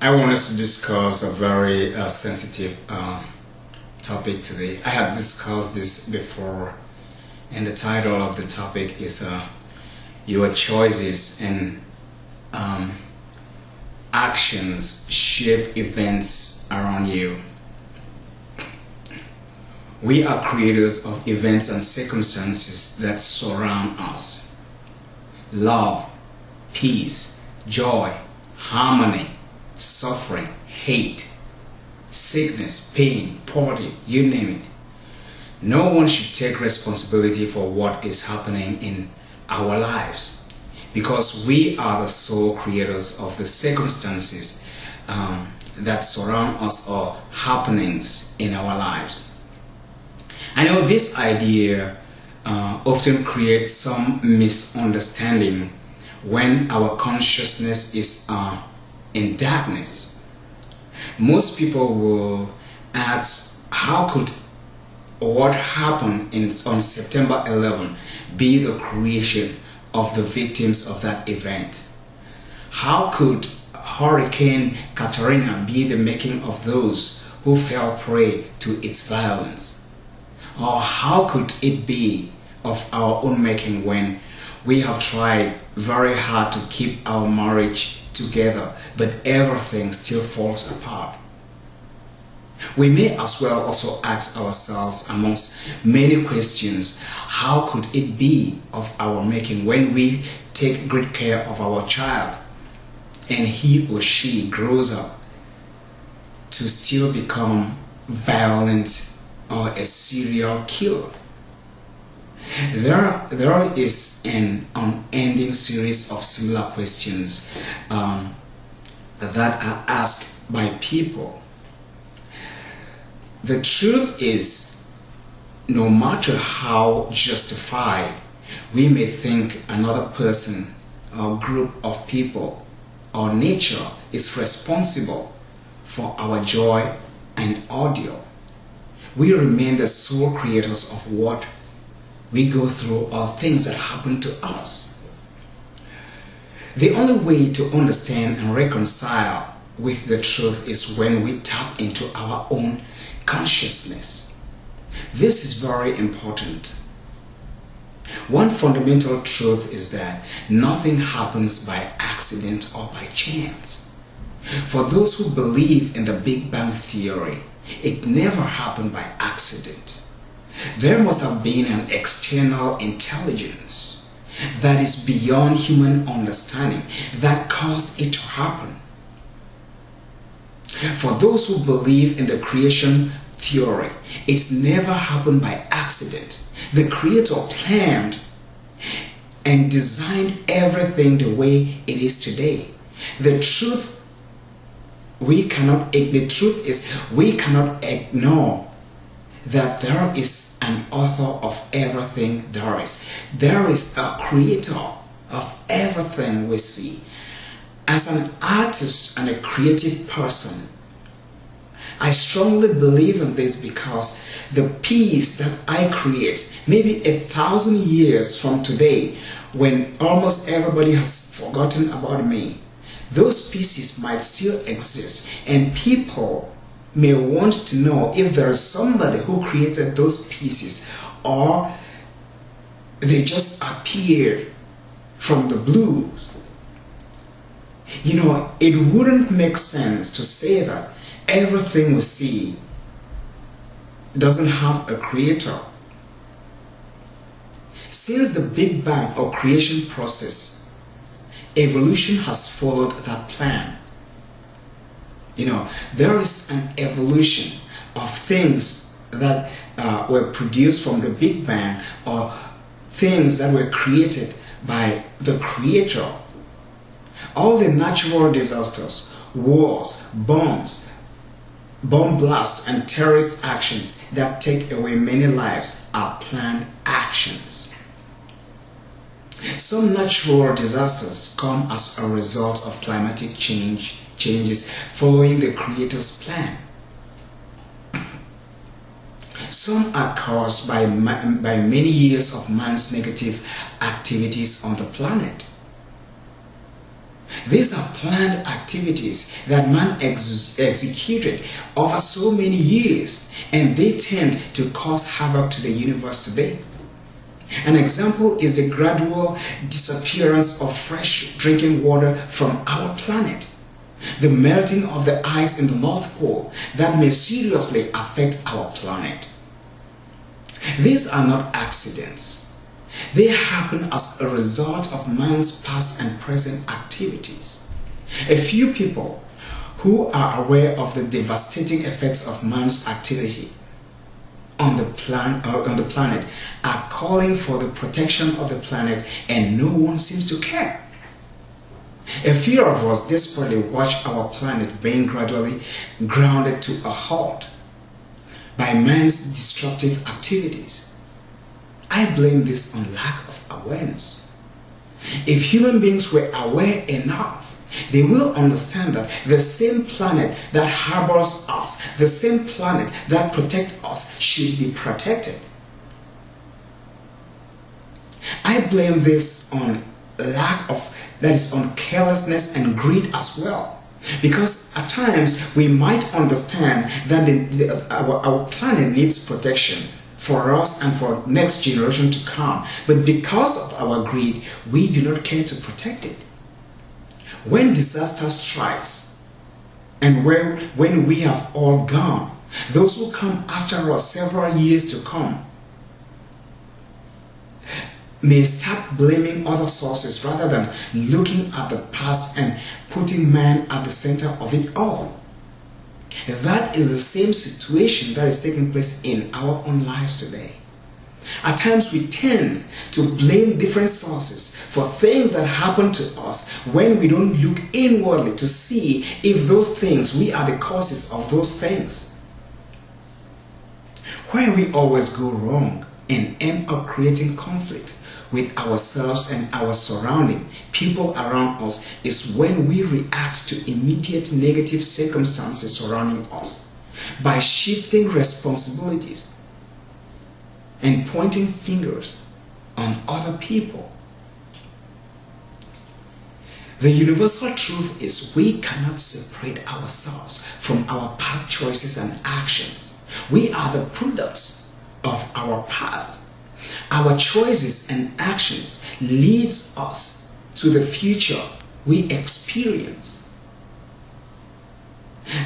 I want us to discuss a very sensitive topic today. I had discussed this before, and the title of the topic is Your Choices and Actions Shape Events Around You. We are creators of events and circumstances that surround us. Love, peace, joy, harmony, suffering, hate, sickness, pain, poverty, you name it. No one should take responsibility for what is happening in our lives, because we are the sole creators of the circumstances that surround us or happenings in our lives. I know this idea often creates some misunderstanding when our consciousness is in darkness. Most people will ask, how could what happened on September 11 be the creation of the victims of that event? How could Hurricane Katrina be the making of those who fell prey to its violence? Or how could it be of our own making when we have tried very hard to keep our marriage together, but everything still falls apart? We may as well also ask ourselves, amongst many questions, how could it be of our making when we take great care of our child and he or she grows up to still become violent or a serial killer? There is an unending series of similar questions that are asked by people. The truth is, no matter how justified we may think another person or group of people or nature is responsible for our joy and ordeal, we remain the sole creators of what we go through or things that happen to us. The only way to understand and reconcile with the truth is when we tap into our own consciousness. This is very important. One fundamental truth is that nothing happens by accident or by chance. For those who believe in the Big Bang Theory, it never happened by accident. There must have been an external intelligence that is beyond human understanding that caused it to happen. For those who believe in the creation theory, it's never happened by accident. The Creator planned and designed everything the way it is today. The truth is we cannot ignore that there is an author of everything there is. There is a creator of everything we see. As an artist and a creative person, I strongly believe in this because the piece that I create, maybe 1,000 years from today, when almost everybody has forgotten about me, those pieces might still exist, and people may want to know if there is somebody who created those pieces, or they just appeared from the blues. You know, it wouldn't make sense to say that everything we see doesn't have a creator. Since the Big Bang or creation process, evolution has followed that plan. You know, there is an evolution of things that were produced from the Big Bang, or things that were created by the Creator. All the natural disasters, wars, bombs, bomb blasts, and terrorist actions that take away many lives are planned actions. Some natural disasters come as a result of climatic changes following the Creator's plan. Some are caused by many years of man's negative activities on the planet. These are planned activities that man executed over so many years, and they tend to cause havoc to the universe today. An example is the gradual disappearance of fresh drinking water from our planet, the melting of the ice in the North Pole that may seriously affect our planet. These are not accidents. They happen as a result of man's past and present activities. A few people who are aware of the devastating effects of man's activity on the planet are calling for the protection of the planet, and no one seems to care. A few of us desperately watch our planet being gradually grounded to a halt by man's destructive activities. I blame this on lack of awareness. If human beings were aware enough, they will understand that the same planet that harbors us, the same planet that protects us, should be protected. I blame this on on carelessness and greed as well. Because at times we might understand that our planet needs protection for us and for next generation to come. But because of our greed, we do not care to protect it. When disaster strikes and when we have all gone, those who come after us several years to come may start blaming other sources rather than looking at the past and putting man at the center of it all. That is the same situation that is taking place in our own lives today. At times we tend to blame different sources for things that happen to us when we don't look inwardly to see if those things, we are the causes of those things. Where we always go wrong and end up creating conflict with ourselves and our surrounding, people around us, is when we react to immediate negative circumstances surrounding us by shifting responsibilities and pointing fingers on other people. The universal truth is we cannot separate ourselves from our past choices and actions. We are the products of our past. Our choices and actions leads us to the future we experience.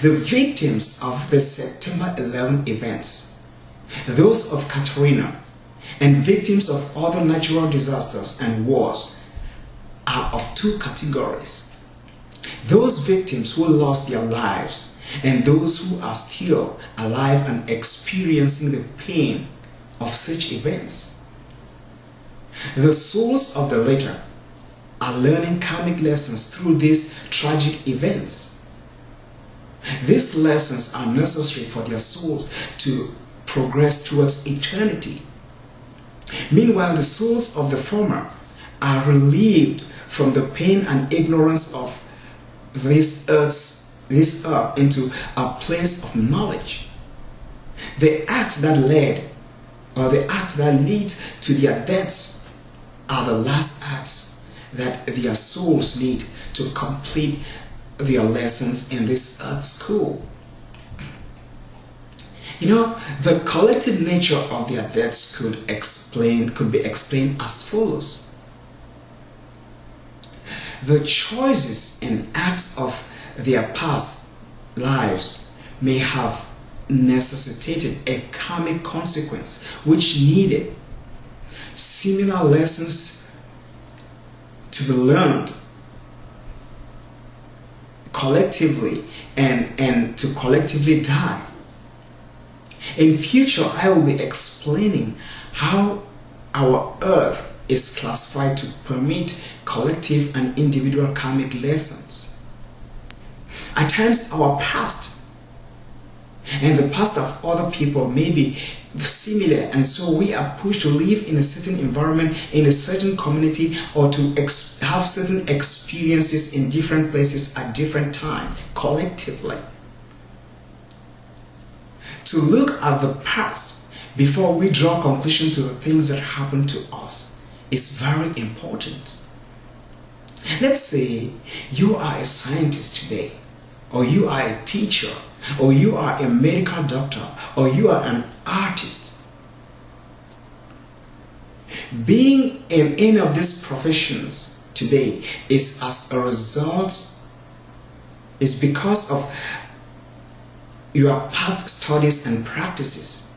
The victims of the September 11 events, those of Katrina, and victims of other natural disasters and wars are of two categories. Those victims who lost their lives and those who are still alive and experiencing the pain of such events. The souls of the latter are learning karmic lessons through these tragic events. These lessons are necessary for their souls to progress towards eternity. Meanwhile, the souls of the former are relieved from the pain and ignorance of this earth into a place of knowledge. The acts that lead to their deaths are the last acts that their souls need to complete their lessons in this earth school. You know, the collective nature of their deaths could be explained as follows. The choices and acts of their past lives may have necessitated a karmic consequence which needed similar lessons to be learned collectively and to collectively die. In future, I will be explaining how our earth is classified to permit collective and individual karmic lessons. At times, our past and the past of other people may be similar, and so we are pushed to live in a certain environment, in a certain community, or to have certain experiences in different places at different times collectively. To look at the past before we draw conclusion to the things that happen to us is very important. Let's say you are a scientist today, or you are a teacher, or you are a medical doctor, or you are an artist. Being in any of these professions today is as a result, is because of your past studies and practices.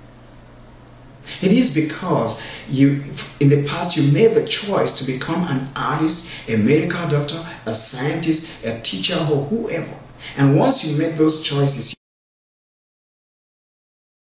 It is because in the past you made the choice to become an artist, a medical doctor, a scientist, a teacher, or whoever. And once you make those choices,